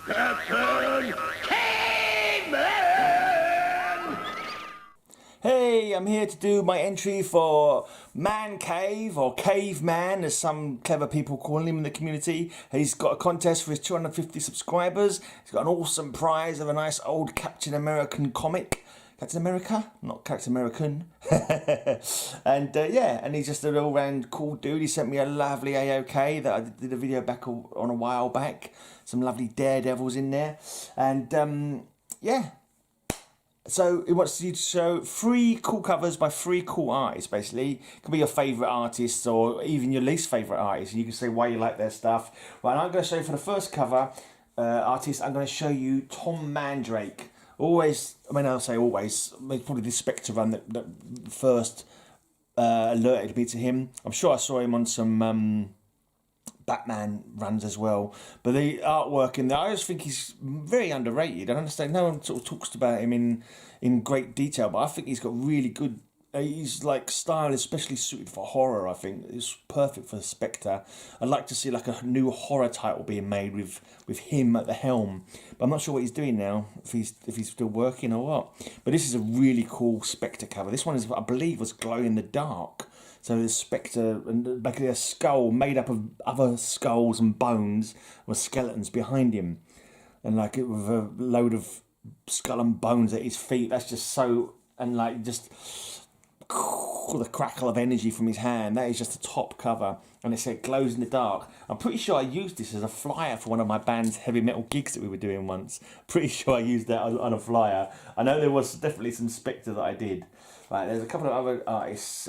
Captain Caveman! Hey, I'm here to do my entry for Man Cave, or Caveman, as some clever people call him in the community. He's got a contest for his 250 subscribers. He's got an awesome prize of a nice old Captain American comic. Captain America? Not Captain American. And yeah, and he's just an all-round cool dude. He sent me a lovely AOK that I did a video back on a while back. Some lovely daredevils in there. And yeah. So it wants you to show 3 cool covers by 3 cool artists, basically. It can be your favourite artists or even your least favourite artists. And you can say why you like their stuff. Right, and I'm going to show you for the first cover artist, I'm going to show you Tom Mandrake. Always, I mean, I'll say always, probably the Spectre run that first alerted me to him. I'm sure I saw him on some Batman runs as well, but the artwork in there, I just think he's very underrated. I understand no one sort of talks about him in great detail, but I think he's got really good. He's like style, especially suited for horror. I think it's perfect for Spectre. I'd like to see like a new horror title being made with him at the helm, but I'm not sure what he's doing now. If he's still working or what. But this is a really cool Spectre cover. This one is, I believe, was glow in the dark. So the Spectre, and basically a skull made up of other skulls and bones with skeletons behind him. And like it with a load of skull and bones at his feet. That's just so, and like just the crackle of energy from his hand. That is just a top cover. And it said glows in the dark. I'm pretty sure I used this as a flyer for one of my band's heavy metal gigs that we were doing once. Pretty sure I used that on a flyer. I know there was definitely some Spectre that I did. Right, there's a couple of other artists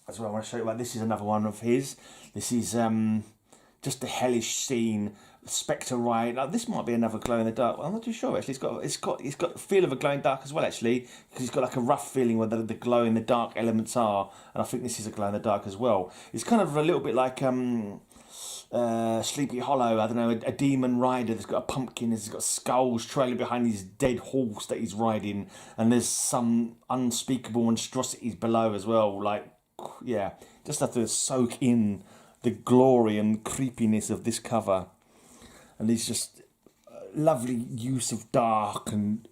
as well I want to show you. Like, this is another one of his. This is just the hellish scene. Spectre ride. Like, this might be another glow in the dark. Well, I'm not too sure actually. It's got the feel of a glow in the dark as well actually, because it's got like a rough feeling where the glow in the dark elements are, and I think this is a glow in the dark as well. It's kind of a little bit like Sleepy Hollow. I don't know, a demon rider that's got a pumpkin. He's got skulls trailing behind his dead horse that he's riding, and there's some unspeakable monstrosities below as well. Like, yeah, just have to soak in the glory and creepiness of this cover. And there's just lovely use of dark, and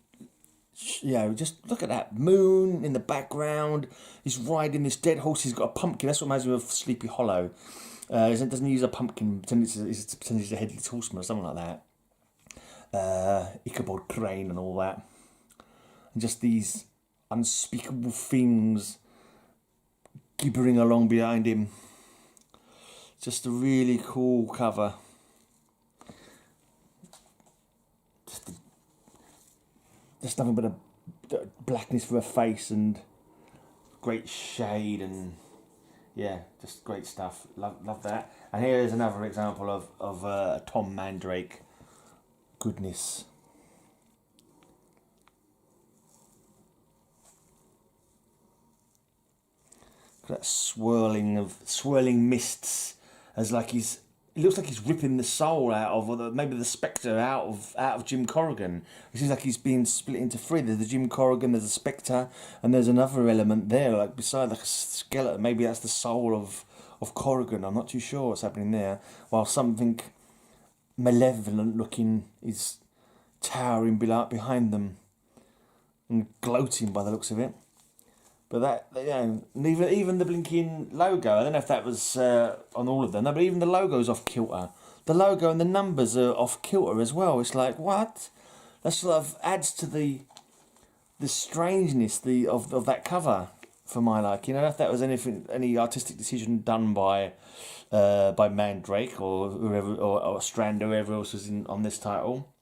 you know, just look at that moon in the background. He's riding this dead horse. He's got a pumpkin. That's what reminds me of Sleepy Hollow. It doesn't use a pumpkin. Pretend it's a headless horseman or something like that. Ichabod Crane and all that, and just these unspeakable things gibbering along behind him. Just a really cool cover. Just nothing but a blackness for a face and great shade, and yeah, just great stuff. Love that. And here is another example of Tom Mandrake goodness. Look at that swirling mists, as like it looks like he's ripping the soul out of, or maybe the Spectre out of Jim Corrigan. It seems like he's being split into 3. There's the Jim Corrigan, there's the Spectre, and there's another element there, like beside the skeleton. Maybe that's the soul of Corrigan. I'm not too sure what's happening there. While something malevolent looking is towering behind them and gloating by the looks of it. But that, you know, even the blinking logo, I don't know if that was on all of them, no, but even the logo's off kilter. The logo and the numbers are off kilter as well. It's like, what? That sort of adds to the strangeness of that cover for my liking. You know, if that was any artistic decision done by Mandrake or whoever, or Strand, or whoever else was on this title.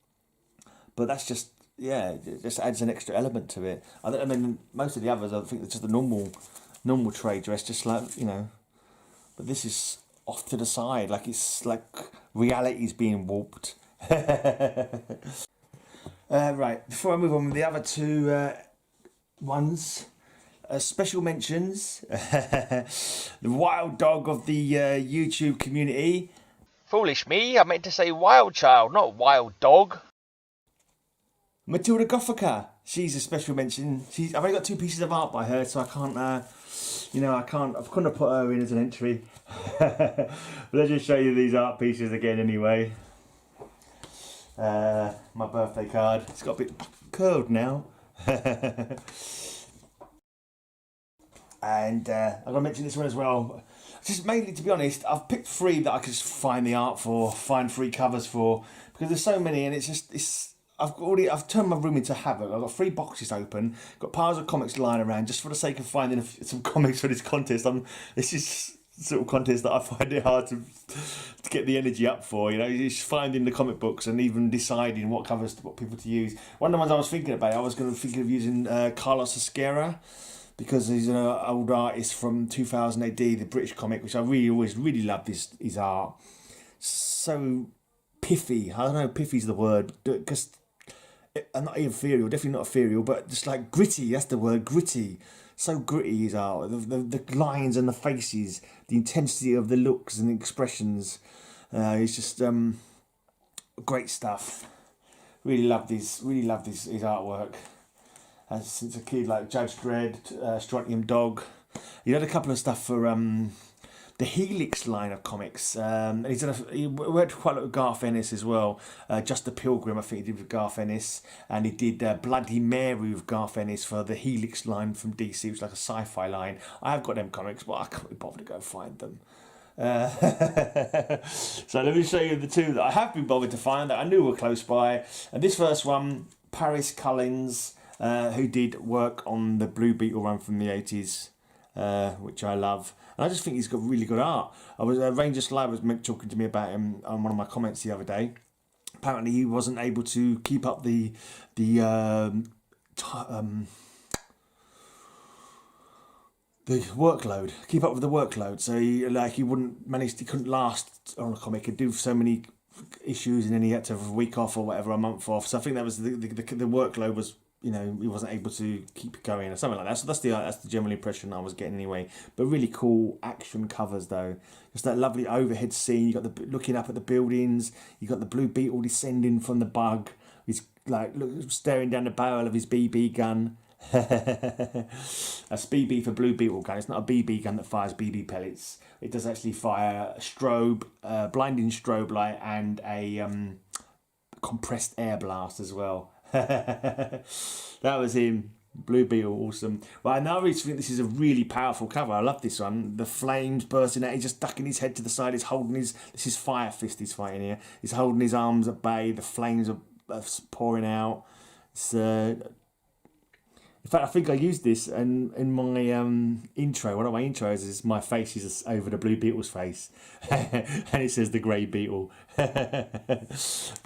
But that's just, yeah, it just adds an extra element to it. I mean, most of the others, I think it's just the normal trade dress, just like, you know. But this is off to the side, like it's like reality's being warped. Right, before I move on with the other 2 ones, special mentions. The wild dog of the YouTube community. Foolish me, I meant to say wild child, not wild dog. Matilda Gothica, she's a special mention. I've only got 2 pieces of art by her, so I can't, I couldn't have put her in as an entry. But let's just show you these art pieces again anyway. My birthday card. It's got a bit curled now. And I've got to mention this one as well. Just mainly, to be honest, I've picked 3 that I could just find the art for, find 3 covers for, because there's so many, and I've turned my room into havoc. I've got 3 boxes open, got piles of comics lying around just for the sake of finding some comics for this contest. This is sort of contest that I find it hard to get the energy up for. You know, just finding the comic books and even deciding what covers, what people to use. One of the ones I was thinking about, I was going to think of using Carlos Esquerra, because he's an old artist from 2000 AD, the British comic, which I always really loved his art. So piffy. I don't know if piffy's the word, because I'm not ethereal, definitely not ethereal, but just like gritty, that's the word, gritty. So gritty his art, the lines and the faces, the intensity of the looks and expressions. It's just great stuff. Really loved his artwork. Since a kid, like Judge Dredd, Strontium Dog. He had a couple of stuff for the Helix line of comics. And he worked quite a lot with Garth Ennis as well. Just the Pilgrim, I think he did with Garth Ennis. And he did Bloody Mary with Garth Ennis for the Helix line from DC, which is like a sci-fi line. I have got them comics, but I can't be bothered to go find them. So let me show you the 2 that I have been bothered to find that I knew were close by. And this first one, Paris Cullins, who did work on the Blue Beetle run from the 80s, which I love. And I just think he's got really good art. Ranger Sly was talking to me about him on one of my comments the other day. Apparently he wasn't able to keep up the workload, keep up with the workload. So he couldn't last on a comic. He'd do so many issues and then he had to have a week off or whatever, a month off. So I think that was the workload was, you know, he wasn't able to keep going or something like that. So that's the general impression I was getting anyway. But really cool action covers though. Just that lovely overhead scene. You got looking up at the buildings. You got the Blue Beetle descending from the bug. He's like staring down the barrel of his BB gun. That's BB for Blue Beetle gun. It's not a BB gun that fires BB pellets. It does actually fire a blinding strobe light and a compressed air blast as well. That was him. Blue Beetle, awesome. Well, I now really think this is a really powerful cover. I love this one. The flames bursting out. He's just ducking his head to the side. He's holding this is Fire Fist he's fighting here. He's holding his arms at bay. The flames are pouring out. It's in fact, I think I used this in my intro. One of my intros is my face is over the Blue Beetle's face. And it says the Grey Beetle. But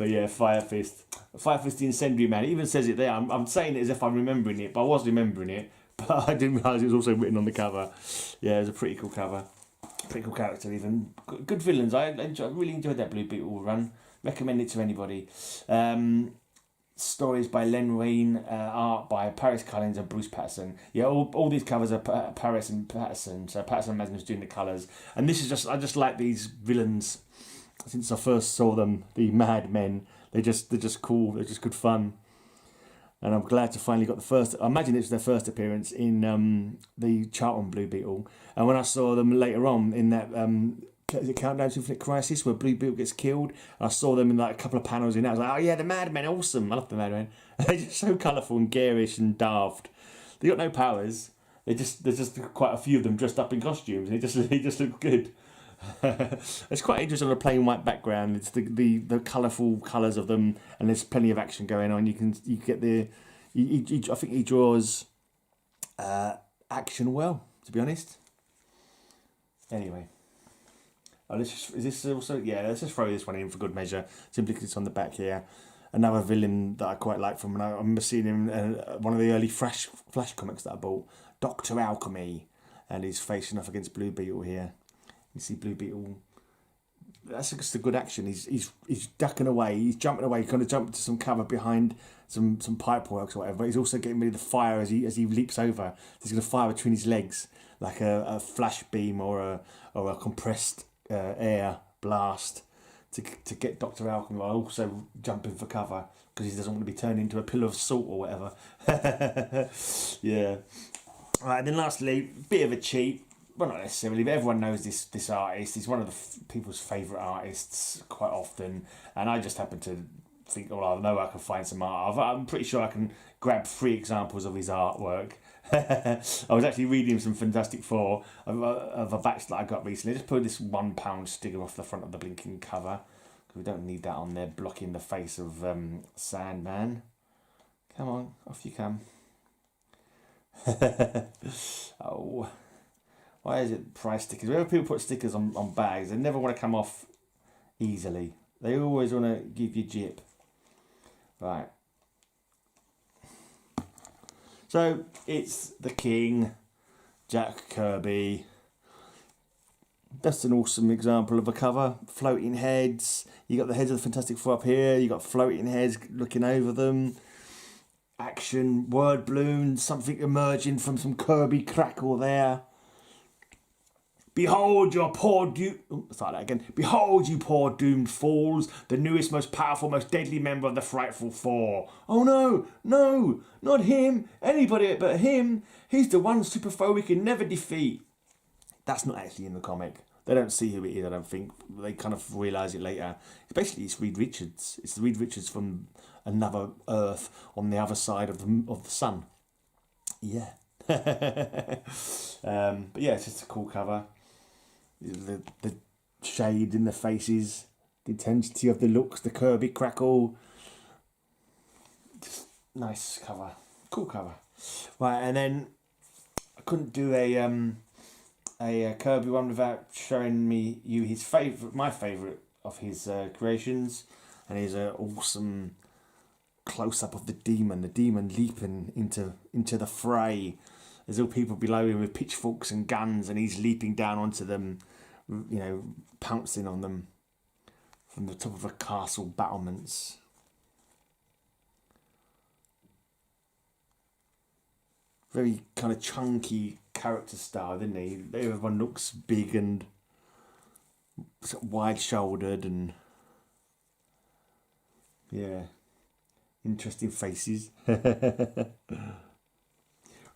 yeah, Fire Fist. Fire Fist the Incendiary Man. It even says it there. I'm saying it as if I'm remembering it, but I was remembering it. But I didn't realise it was also written on the cover. Yeah, it was a pretty cool cover. Pretty cool character even. Good villains. I really enjoyed that Blue Beetle run. Recommend it to anybody. Stories by Len Wein, art by Paris Cullins and Bruce Patterson. Yeah, all these covers are Paris and Patterson. So Patterson and Madden's doing the colours. And this is I just like these villains. Since I first saw them, the Mad Men, they're just cool. They're just good fun. And I'm glad to finally got the first. I imagine it was their first appearance in the Charlton Blue Beetle. And when I saw them later on in that is it Countdown to Infinite Crisis where Blue Beetle gets killed, I saw them in like a couple of panels in that. I was like, oh yeah, the Mad Men, awesome. I love the Mad Men. They're just so colourful and garish and daft. They got no powers. There's just quite a few of them dressed up in costumes, and they just look good. It's quite interesting on a plain white background. It's the colourful colours of them, and there's plenty of action going on. You get I think he draws action well, to be honest. Anyway. Oh, let's just throw this one in for good measure, simply because it's on the back here. Another villain that I quite like from when I remember seeing him in one of the early Flash comics that I bought, Dr. Alchemy, and he's facing off against Blue Beetle here. You see Blue Beetle. That's just a good action. He's ducking away. He's jumping away. He's going to jump to some cover behind some pipe works or whatever. But he's also getting ready to fire as he leaps over. He's going to fire between his legs like a flash beam or a compressed air blast to get Dr. Alchemy while also jumping for cover because he doesn't want to be turned into a pillar of salt or whatever. Yeah. Right, and then lastly, bit of a cheat. Well, not necessarily, but everyone knows this artist. He's one of the people's favourite artists quite often, and I just happen to think, well, I know I can find some art. I'm pretty sure I can grab 3 examples of his artwork. I was actually reading some Fantastic Four of a batch that I got recently. Just put this £1 sticker off the front of the blinking cover. We don't need that on there blocking the face of Sandman. Come on, off you come. Oh, why is it price stickers? Whenever people put stickers on bags, they never want to come off easily. They always want to give you jip. Right. So it's the King, Jack Kirby. That's an awesome example of a cover. Floating heads. You got the heads of the Fantastic Four up here. You got floating heads looking over them. Action, word balloons, something emerging from some Kirby crackle there. Behold your poor start that again. Behold, you poor doomed fools, the newest, most powerful, most deadly member of the Frightful Four. Oh no, no, not him. Anybody but him. He's the one super foe we can never defeat. That's not actually in the comic. They don't see who it is, I don't think. They kind of realise it later. It's Reed Richards. It's Reed Richards from another Earth on the other side of the sun. Yeah. But yeah, it's just a cool cover. The shade in the faces, the intensity of the looks, the Kirby crackle. Just nice cover. Cool cover. Right, and then I couldn't do a Kirby one without showing you his my favourite of his creations, and his awesome close up of the demon leaping into the fray. There's all people below him with pitchforks and guns, and he's leaping down onto them, you know, pouncing on them from the top of a castle battlements. Very kind of chunky character style, didn't he? Everyone looks big and sort of wide-shouldered, and yeah, interesting faces.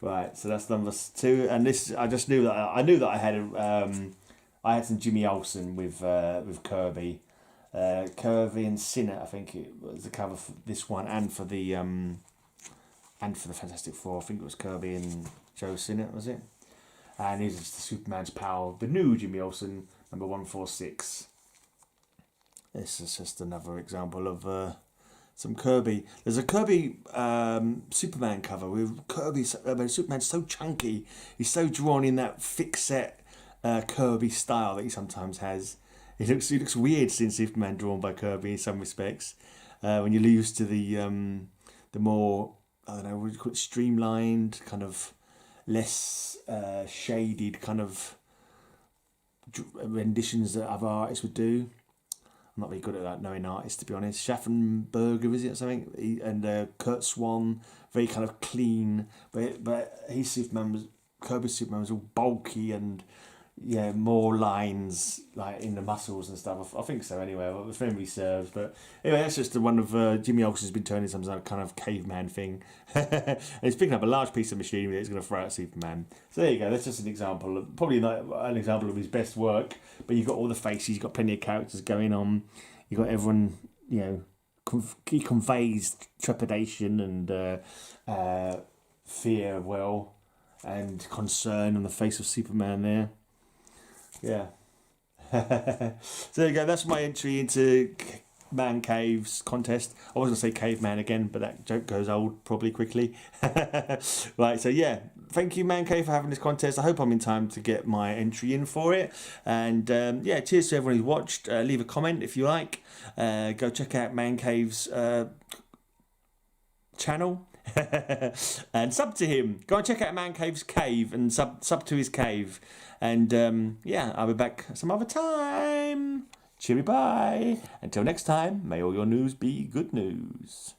Right, so that's number 2, and this I just knew that I had some Jimmy Olsen with Kirby, Kirby and Sinnott. I think it was the cover for this one, and for the Fantastic Four. I think it was Kirby and Joe Sinnott, was it? And here's just the Superman's Power, the new Jimmy Olsen, number 146. This is just another example of some Kirby. There's a Kirby Superman cover with Kirby. Superman's so chunky. He's so drawn in that thick set Kirby style that he sometimes has. He looks weird seeing Superman drawn by Kirby in some respects. When you're used to the more, I don't know, what do you call it, streamlined, kind of less shaded kind of renditions that other artists would do. I'm not very good at that, knowing artists, to be honest. Schaffenberger, is it, or something? And Kurt Swan, very kind of clean. But Kirby's Superman was all bulky and, yeah, more lines like in the muscles and stuff. I think so anyway, well, if memory serves. But anyway, that's just the one of Jimmy Olsen's been turning some kind of caveman thing. And he's picking up a large piece of machinery that he's going to throw at Superman. So there you go, that's just an example, probably not an example of his best work, but you've got all the faces, you've got plenty of characters going on, you've got everyone, you know, he conveys trepidation and fear well, and concern on the face of Superman there. Yeah. So there you go, that's my entry into Man Cave's contest. I was going to say Caveman again, but that joke goes old probably quickly. Right, so yeah, thank you Man Cave for having this contest. I hope I'm in time to get my entry in for it. And yeah, cheers to everyone who's watched. Leave a comment if you like. Go check out Man Cave's channel. And sub to him. Go and check out Man Cave's cave and sub to his cave. And yeah, I'll be back some other time. Cheery bye. Until next time, may all your news be good news.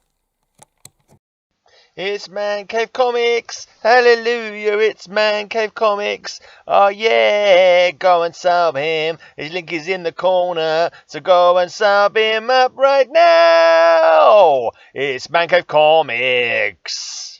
It's Man Cave Comics. Hallelujah, it's Man Cave Comics. Oh yeah, go and sub him. His link is in the corner, so go and sub him up right now. It's Man Cave Comics.